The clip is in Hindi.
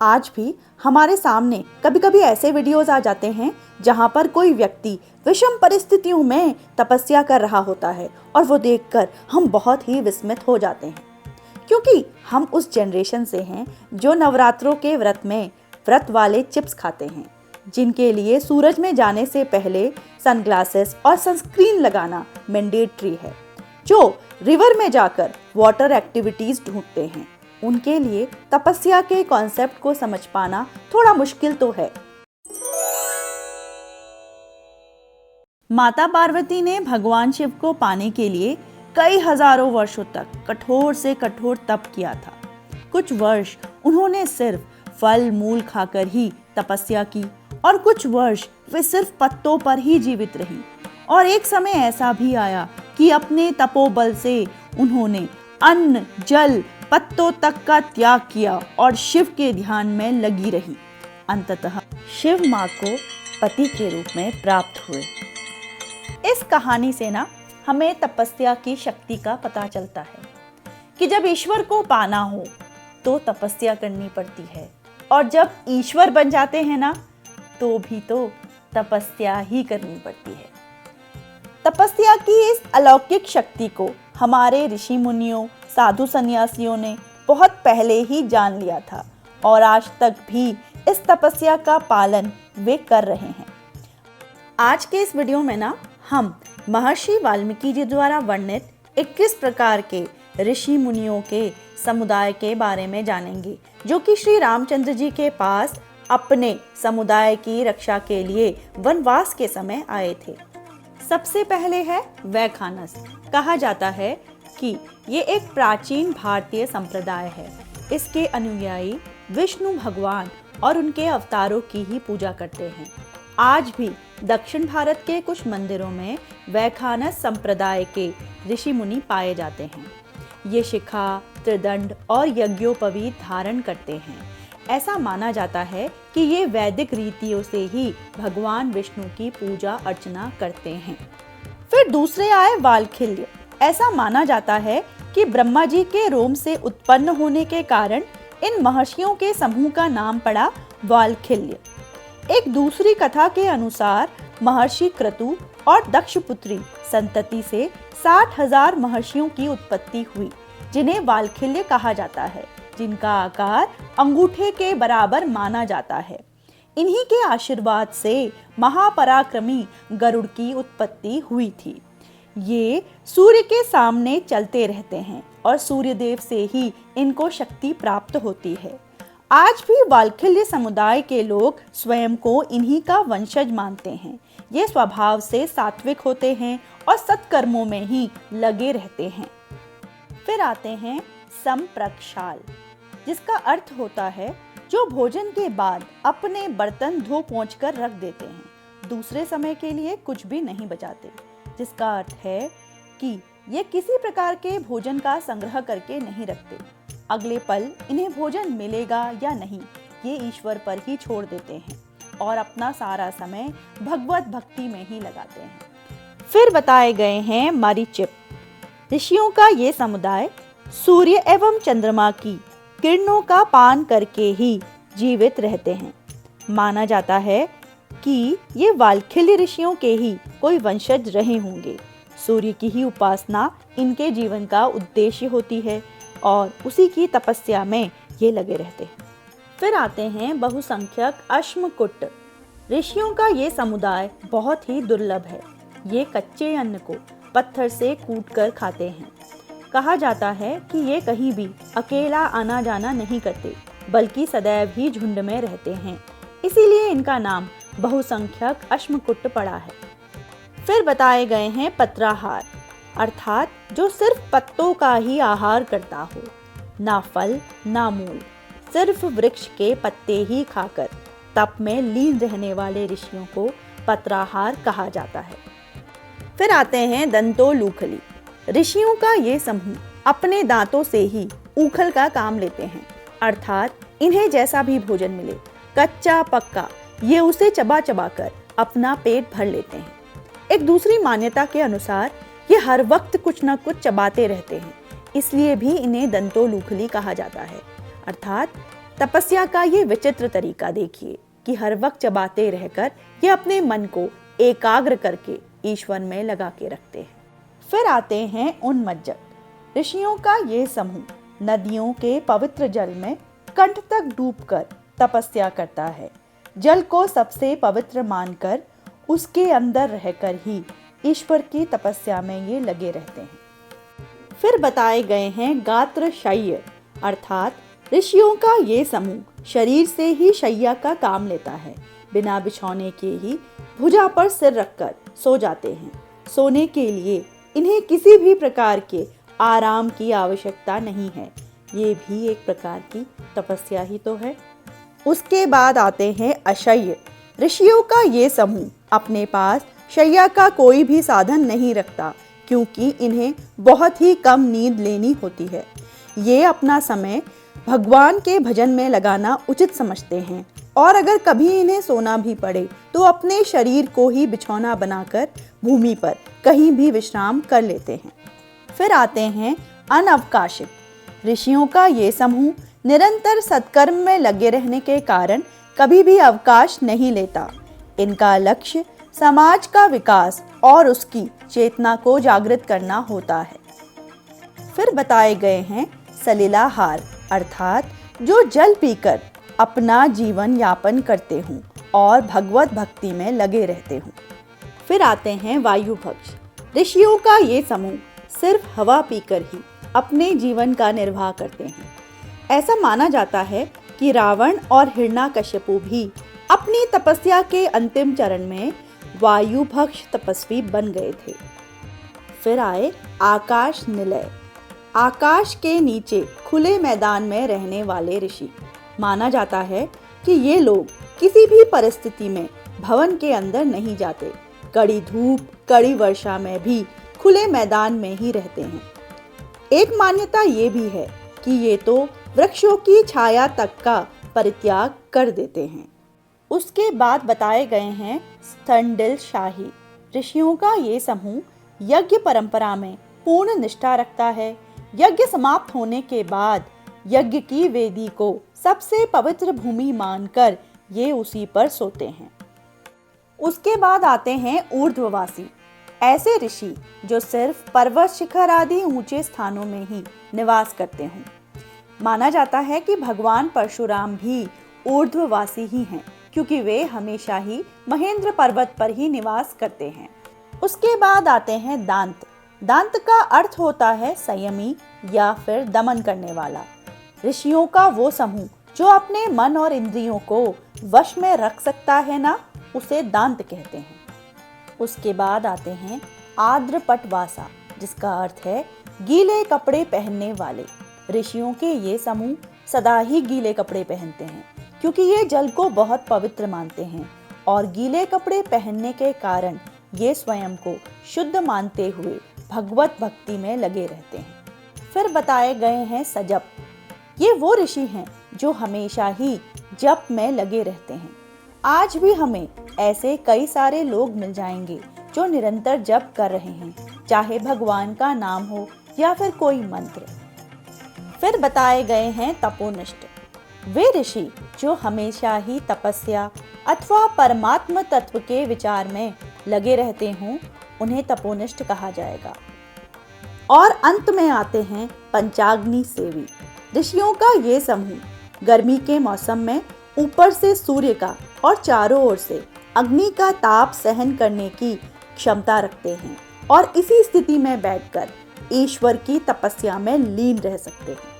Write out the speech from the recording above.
आज भी हमारे सामने कभी कभी ऐसे वीडियोस आ जाते हैं जहां पर कोई व्यक्ति विषम परिस्थितियों में तपस्या कर रहा होता है और वो देखकर हम बहुत ही विस्मित हो जाते हैं, क्योंकि हम उस जनरेशन से हैं जो नवरात्रों के व्रत में व्रत वाले चिप्स खाते हैं, जिनके लिए सूरज में जाने से पहले सनग्लासेस और सनस्क्रीन लगाना मैंडेटरी है, जो रिवर में जाकर वाटर एक्टिविटीज ढूंढते हैं। उनके लिए तपस्या के कॉन्सेप्ट को समझ पाना थोड़ा मुश्किल तो है। माता पार्वती ने भगवान शिव को पाने के लिए कई हजारों वर्षों तक कठोर से कठोर तप किया था। कुछ वर्ष उन्होंने सिर्फ फल मूल खाकर ही तपस्या की और कुछ वर्ष वे सिर्फ पत्तों पर ही जीवित रही। और एक समय ऐसा भी आया कि अपने तपोबल से उन्होंने अन्न, जल, पत्तों तक का त्याग किया और शिव के ध्यान में लगी रही। अंततः शिव माँ को पति के रूप में प्राप्त हुए। इस कहानी से ना हमें तपस्या की शक्ति का पता चलता है कि जब ईश्वर को पाना हो तो तपस्या करनी पड़ती है, और जब ईश्वर बन जाते हैं ना तो भी तो तपस्या ही करनी पड़ती है। तपस्या की इस अलौकिक शक्ति को हमारे ऋषि मुनियों, साधु सन्यासियों ने बहुत पहले ही जान लिया था और आज तक भी इस तपस्या का पालन वे कर रहे हैं। आज के इस वीडियो में ना हम महर्षि वाल्मीकि जी द्वारा वर्णित 21 प्रकार के ऋषि मुनियों के समुदाय के बारे में जानेंगे, जो कि श्री रामचंद्र जी के पास अपने समुदाय की रक्षा के लिए वनवास के समय आए थे। सबसे पहले है वैखानस। कहा जाता है कि ये एक प्राचीन भारतीय संप्रदाय है। इसके अनुयायी विष्णु भगवान और उनके अवतारों की ही पूजा करते हैं। आज भी दक्षिण भारत के कुछ मंदिरों में वैखानस संप्रदाय के ऋषि मुनि पाए जाते हैं। ये शिखा, त्रिदंड और यज्ञोपवीत धारण करते हैं। ऐसा माना जाता है कि ये वैदिक रीतियों से ही भगवान विष्णु की पूजा अर्चना करते हैं। फिर दूसरे आए वालखिल्य। ऐसा माना जाता है कि ब्रह्मा जी के रोम से उत्पन्न होने के कारण इन महर्षियों के समूह का नाम पड़ा वालखिल्य। एक दूसरी कथा के अनुसार महर्षि क्रतु और दक्षपुत्री संतति से 60,000 महर्षियों की उत्पत्ति हुई, जिन्हें वालखिल्य कहा जाता है, जिनका आकार अंगूठे के बराबर माना जाता है। इन्हीं के आशीर्वाद से महापराक्रमी गरुड़ की उत्पत्ति हुई थी। ये सूर्य के सामने चलते रहते हैं और सूर्यदेव से ही इनको शक्ति प्राप्त होती है। आज भी वालखिल्य समुदाय के लोग स्वयं को इन्हीं का वंशज मानते हैं। ये स्वभाव से सात्विक होते हैं और सत्कर्मों में ही लगे रहते हैं। फिर आते हैं संप्रक्षाल, जिसका अर्थ होता है जो भोजन के बाद अपने बर्तन धो पोंछ कर रख देते हैं, दूसरे समय के लिए कुछ भी नहीं बचाते। जिसका अर्थ है कि ये किसी प्रकार के भोजन का संग्रह करके नहीं रखते। अगले पल इन्हें भोजन मिलेगा या नहीं ये ईश्वर पर ही छोड़ देते हैं और अपना सारा समय भगवत भक्ति में ही लगाते हैं। फिर बताए गए हैं मरीचिप। ऋषियों का ये समुदाय सूर्य एवं चंद्रमा की किरणों का पान करके ही जीवित रहते हैं। माना जाता है कि ये वालखिल्य ऋषियों के ही कोई वंशज रहे होंगे। सूर्य की ही उपासना इनके जीवन का उद्देश्य होती है और उसी की तपस्या में ये लगे रहते हैं। फिर आते हैं बहुसंख्यक अश्मकुट। ऋषियों का ये समुदाय बहुत ही दुर्लभ है। ये कच्चे अन्न को पत्थर से कूटकर खाते हैं। कहा जाता है कि ये कहीं भी अकेला आना जाना नहीं करते, बल्कि सदैव ही झुंड में रहते हैं। इसीलिए इनका नाम बहुसंख्यक अश्मकुट पड़ा है। फिर बताए गए हैं पत्राहार, अर्थात जो सिर्फ पत्तों का ही आहार करता हो, ना फल ना मूल, सिर्फ वृक्ष के पत्ते ही खाकर तप में लीन रहने वाले ऋषियों को पत्राहार कहा जाता है। फिर आते हैं दंतोलूखली। ऋषियों का ये समूह अपने दांतों से ही ऊखल का काम लेते हैं, अर्थात इन्हें जैसा भी भोजन मिले, कच्चा पक्का, ये उसे चबा चबा कर अपना पेट भर लेते हैं। एक दूसरी मान्यता के अनुसार ये हर वक्त कुछ न कुछ चबाते रहते हैं, इसलिए भी इन्हें दंतोलूखली कहा जाता है। अर्थात तपस्या का ये विचित्र तरीका देखिए कि हर वक्त चबाते रहकर ये अपने मन को एकाग्र करके ईश्वर में लगा के रखते हैं। फिर आते हैं उन्मज्जक। ऋषियों का ये समूह नदियों के पवित्र जल में कंठ तक डूबकर तपस्या करता है। जल को सबसे पवित्र मानकर उसके अंदर रहकर ही ईश्वर की तपस्या में ये लगे रहते हैं। फिर बताए गए हैं गात्रशय्य, अर्थात ऋषियों का ये समूह शरीर से ही शैया का काम लेता है। बिना बिछौने के ही भुजा पर सिर रखकर सो जाते हैं। सोने के लिए इन्हें किसी भी प्रकार के आराम की आवश्यकता नहीं है। ये भी एक प्रकार की तपस्या ही तो है। उसके बाद आते हैं अशय्य। ऋषियों का ये समूह अपने पास शैया का कोई भी साधन नहीं रखता, क्योंकि इन्हें बहुत ही कम नींद लेनी होती है। ये अपना समय भगवान के भजन में लगाना उचित समझते हैं और अगर कभी इन्हें सोना भी पड़े तो अपने शरीर को ही बिछौना बनाकर भूमि पर कहीं भी विश्राम कर लेते हैं। फिर आते हैं अनवकाशिक। ऋषियों का ये समूह निरंतर सत्कर्म में लगे रहने के कारण कभी भी अवकाश नहीं लेता। इनका लक्ष्य समाज का विकास और उसकी चेतना को जागृत करना होता है। फिर बताए गए हैं सलिलाहार, अर्थात जो जल पीकर अपना जीवन यापन करते हों और भगवत भक्ति में लगे रहते हों। फिर आते हैं वायुभक्ष। ऋषियों का ये समूह सिर्फ हवा पीकर ही अपने जीवन का निर्वाह करते हैं। ऐसा माना जाता है कि रावण और हिरण्याकश्यपु भी अपनी तपस्या के अंतिम चरण में वायुभक्ष तपस्वी बन गए थे। फिर आए आकाश निलय। आकाश के नीचे खुले मैदान में रहने वाले ऋषि। माना जाता है कि ये लोग किसी भी परिस्थिति में भवन के अंदर नहीं जाते। कड़ी धूप, कड़ी वर्षा में भी खुले मैदान में ही रहते हैं। एक मान्यता ये भी है कि ये तो वृक्षों की छाया तक का परित्याग कर देते हैं। उसके बाद बताए गए हैं स्तंडिल शाही। ऋषियों का ये समूह यज्ञ परंपरा में पूर्ण निष्ठा रखता है। यज्ञ समाप्त होने के बाद यज्ञ की वेदी को सबसे पवित्र भूमि मानकर ये उसी पर सोते हैं। उसके बाद आते हैं ऊर्ध्ववासी। ऐसे ऋषि जो सिर्फ पर्वत शिखर आदि ऊंचे स्थानों में ही निवास करते हों। माना जाता है कि भगवान परशुराम भी ऊर्ध्ववासी ही हैं, क्योंकि वे हमेशा ही महेंद्र पर्वत पर ही निवास करते हैं। उसके बाद आते हैं दांत। दांत का अर्थ होता है संयमी या फिर दमन करने वाला। ऋषियों का वो समूह जो अपने मन और इंद्रियों को वश में रख सकता है ना, उसे दांत कहते हैं। उसके बाद आते हैं आर्द्रपटवासा, जिसका अर्थ है गीले कपड़े पहनने वाले। ऋषियों के ये समूह सदा ही गीले कपड़े पहनते हैं, क्योंकि ये जल को बहुत पवित्र मानते हैं और गीले कपड़े पहनने के कारण ये स्वयं को शुद्ध मानते हुए भगवत भक्ति में लगे रहते हैं। फिर बताए गए हैं सजप। ये वो ऋषि हैं जो हमेशा ही जप में लगे रहते हैं। आज भी हमें ऐसे कई सारे लोग मिल जाएंगे जो निरंतर जप कर रहे हैं, चाहे भगवान का नाम हो या फिर कोई मंत्र। फिर बताए गए हैं तपोनिष्ठ। वे ऋषि जो हमेशा ही तपस्या अथवा परमात्म तत्व के विचार में लगे रहते हों, उन्हें तपोनिष्ठ कहा जाएगा। और अंत में आते हैं पंचाग्नि सेवी। ऋषियों का ये समूह गर्मी के मौसम में ऊपर से सूर्य का और चारों ओर से अग्नि का ताप सहन करने की क्षमता रखते हैं और इसी स्थिति में बैठकर ईश्वर की तपस्या में लीन रह सकते हैं।